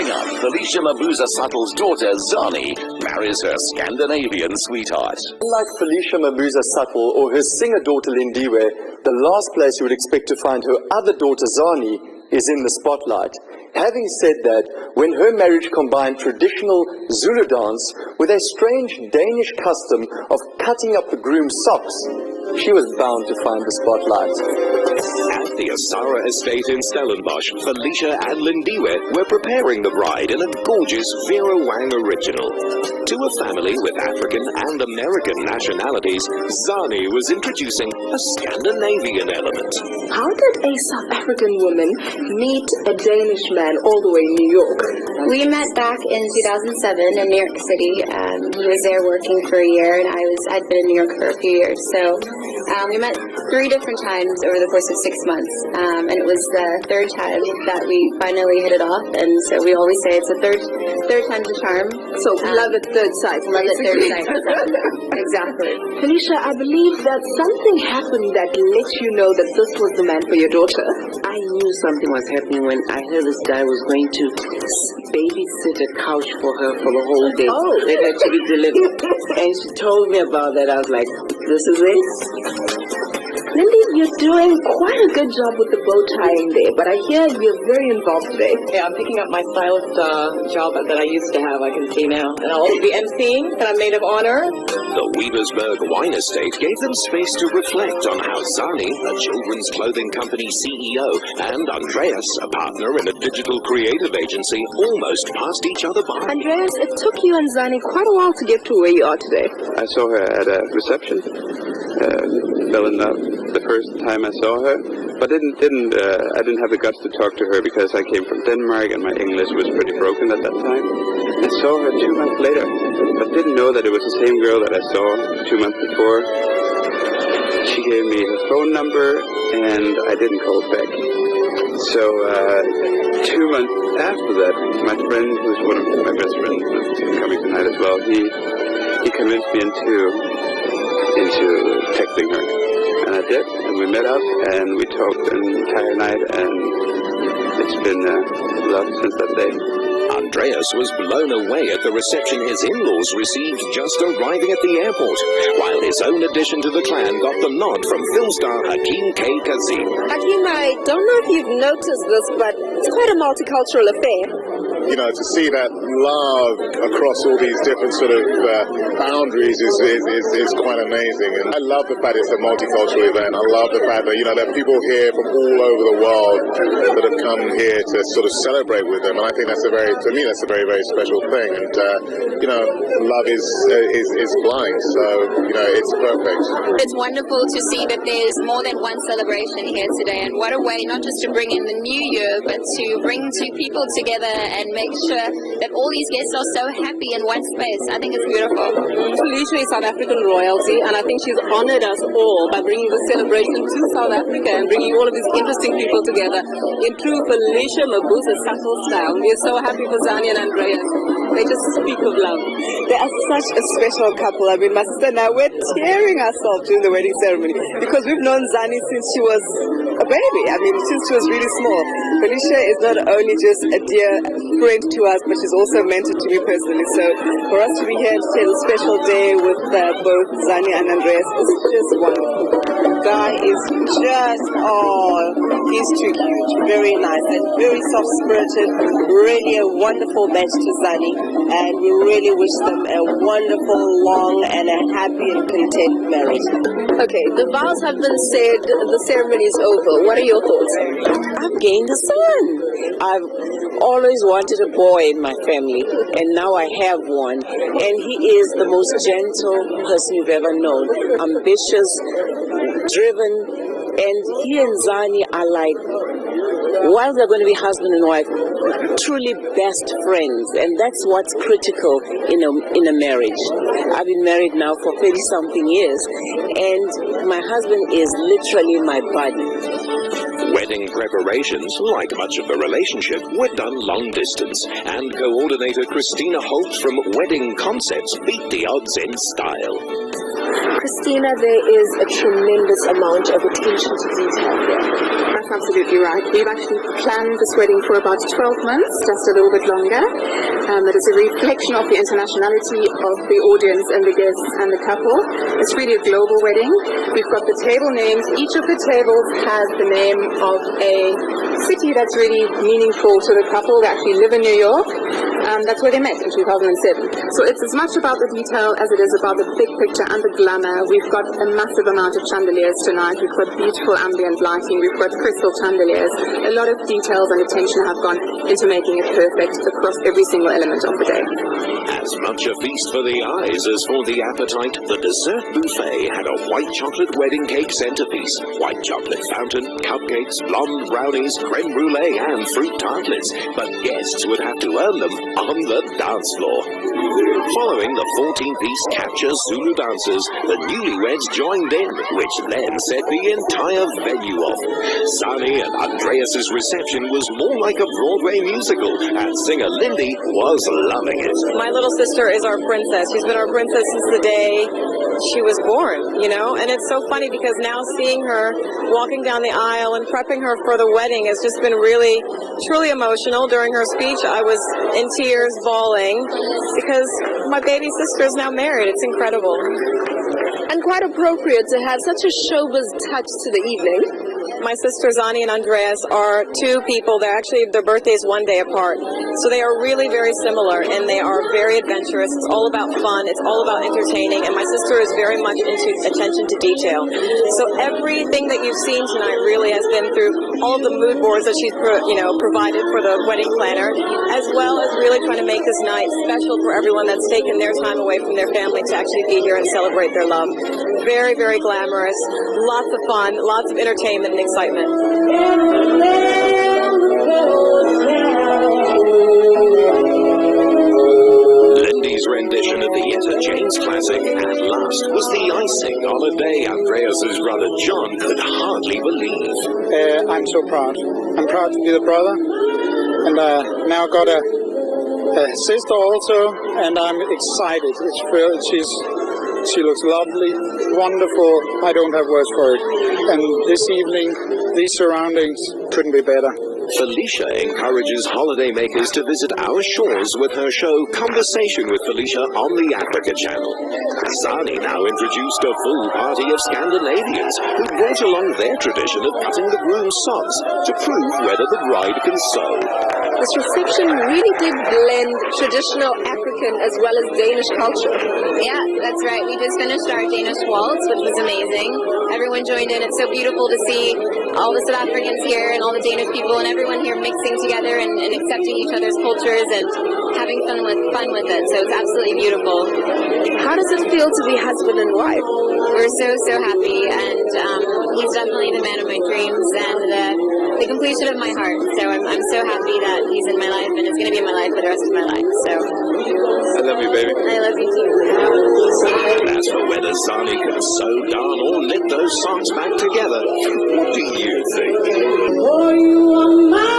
Coming up, Felicia Mabuza Suttle's daughter, Zani, marries her Scandinavian sweetheart. Unlike Felicia Mabuza Suttle or her singer daughter Lindiwe, the last place you would expect to find her other daughter Zani is in the spotlight. Having said that, when her marriage combined traditional Zulu dance with a strange Danish custom of cutting up the groom's socks, she was bound to find the spotlight. At the Asara estate in Stellenbosch, Felicia and Lindiwe were preparing the bride in a gorgeous Vera Wang original. To a family with African and American nationalities, Zani was introducing a Scandinavian element. How did a South African woman meet a Danish man all the way in New York? We met back in 2007 in New York City. He was there working for a year, and I'd been in New York for a few years. So we met 3 different times over the course of 6 months, and it was the 3rd time that we finally hit it off. And so we always say it's a third time's a charm. So love at third sight. Love at third sight. Exactly. Felicia, I believe that something happened that let you know that this was the man for your daughter. I knew something was happening when I heard this guy was going to babysit a couch for her for the whole day. Oh. That had to be delivered. And she told me about that. I was like, this is it? Lindy, you're doing quite a good job with the bow tying there, but I hear you're very involved today. Yeah, I'm picking up my stylist job that I used to have, I can see now. And I'll also be emceeing, and I'm maid of honor. The Weaversburg Wine Estate gave them space to reflect on how Zani, a children's clothing company CEO, and Andreas, a partner in a digital creative agency, almost passed each other by. Andreas, it took you and Zani quite a while to get to where you are today. I saw her at a reception. Fell in love the first time I saw her, but I didn't have the guts to talk to her because I came from Denmark and my English was pretty broken at that time. I saw her 2 months later, but didn't know that it was the same girl that I saw 2 months before. She gave me her phone number and I didn't call back. So 2 months after that, my friend, who's one of my best friends, coming tonight as well, he convinced me into texting her. And I did, and we met up, and we talked an entire night, and it's been love since that day. Andreas was blown away at the reception his in-laws received just arriving at the airport, while his own addition to the clan got the nod from film star Hakeem K. Kazim. Hakeem, I don't know if you've noticed this, but it's quite a multicultural affair. You know, to see that love across all these different sort of boundaries is quite amazing. And I love the fact it's a multicultural event. I love the fact that, you know, there are people here from all over the world that have come here to sort of celebrate with them. And I think that's for me, that's a very, very special thing. And, you know, love is blind. So, you know, it's perfect. It's wonderful to see that there's more than one celebration here today, and what a way not just to bring in the new year, but to bring 2 people together and make sure that all these guests are so happy in one space. I think it's beautiful. Felicia is South African royalty, and I think she's honored us all by bringing this celebration to South Africa and bringing all of these interesting people together in true Felicia Mabuza Suttle style. We are so happy for Zani and Andreas. They just speak of love. They are such a special couple. I mean, my sister and I, we're tearing ourselves during the wedding ceremony because we've known Zani since she was a baby. I mean, since she was really small. Felicia is not only just a dear friend to us, but she's also a mentor to me personally. So for us to be here to share a special day with both Zani and Andreas is just wonderful. Guy is just, he's too huge. Very nice and very soft-spirited. Really a wonderful match to Zani. And we really wish them a wonderful, long, and a happy and content marriage. Okay, the vows have been said, the ceremony is over. What are your thoughts? I've gained a son. I've always wanted a boy in my family, and now I have one. And he is the most gentle person you've ever known. Ambitious, driven, and he and Zani are like, while they're going to be husband and wife, truly best friends, and that's what's critical in a marriage. I've been married now for 30-something years, and my husband is literally my buddy. Wedding preparations, like much of the relationship, were done long distance, and coordinator Christina Holt from Wedding Concepts beat the odds in style. Christina, there is a tremendous amount of attention to detail here. That's absolutely right. We've actually planned this wedding for about 12 months, just a little bit longer. That is a reflection of the internationality of the audience and the guests and the couple. It's really a global wedding. We've got the table names. Each of the tables has the name of a city that's really meaningful to the couple. They actually live in New York. That's where they met in 2007. So it's as much about the detail as it is about the big picture and the glamour. We've got a massive amount of chandeliers tonight. We've got beautiful ambient lighting. We've got crystal chandeliers. A lot of details and attention have gone into making it perfect across every single element of the day. As much a feast for the eyes as for the appetite, the dessert buffet had a white chocolate wedding cake centerpiece, white chocolate fountain, cupcakes, blonde brownies, creme brulee and fruit tartlets. But guests would have to earn them on the dance floor. Following the 14-piece capture Zulu dancers, the newlyweds joined in, which then set the entire venue off. Zani and Andreas's reception was more like a Broadway musical, and singer Lindy was loving it. My little sister is our princess. She's been our princess since the day she was born, you know, and it's so funny because now seeing her walking down the aisle and prepping her for the wedding has just been really, truly emotional. During her speech, I was in tears, bawling, because my baby sister is now married. It's incredible. And quite appropriate to have such a showbiz touch to the evening. My sisters, Zani and Andreas, are two people. Their birthdays one day apart. So they are really very similar, and they are very adventurous. It's all about fun. It's all about entertaining. And my sister is very much into attention to detail. So everything that you've seen tonight really has been through all of the mood boards that she's provided for the wedding planner, as well as really trying to make this night special for everyone that's taken their time away from their family to actually be here and celebrate their love. Very, very glamorous. Lots of fun. Lots of entertainment and excitement. Lindy's rendition of the Etta James classic, At Last, was the icing on a day Andreas's brother John could hardly believe. I'm so proud. I'm proud to be the brother, and now got a sister also, and I'm excited. She looks lovely, wonderful. I don't have words for it. And this evening, these surroundings couldn't be better. Felicia encourages holidaymakers to visit our shores with her show Conversation with Felicia on the Africa Channel. Zani now introduced a full party of Scandinavians who brought along their tradition of cutting the groom's socks to prove whether the bride can sew. This reception really did blend traditional African as well as Danish culture. Yeah, that's right. We just finished our Danish waltz, which was amazing. Everyone joined in. It's so beautiful to see all the South Africans here and all the Danish people and everyone here mixing together and accepting each other's cultures and having fun with it. So it's absolutely beautiful. How does it feel to be husband and wife? We're so happy, and he's definitely the man of my dreams and the completion of my heart. So I'm so happy that he's in my life and is going to be in my life for the rest of my life. So I love you, baby. I love you too. As for whether Zani can sew, darn, or knit those socks back together, what do you think? Oh, you are my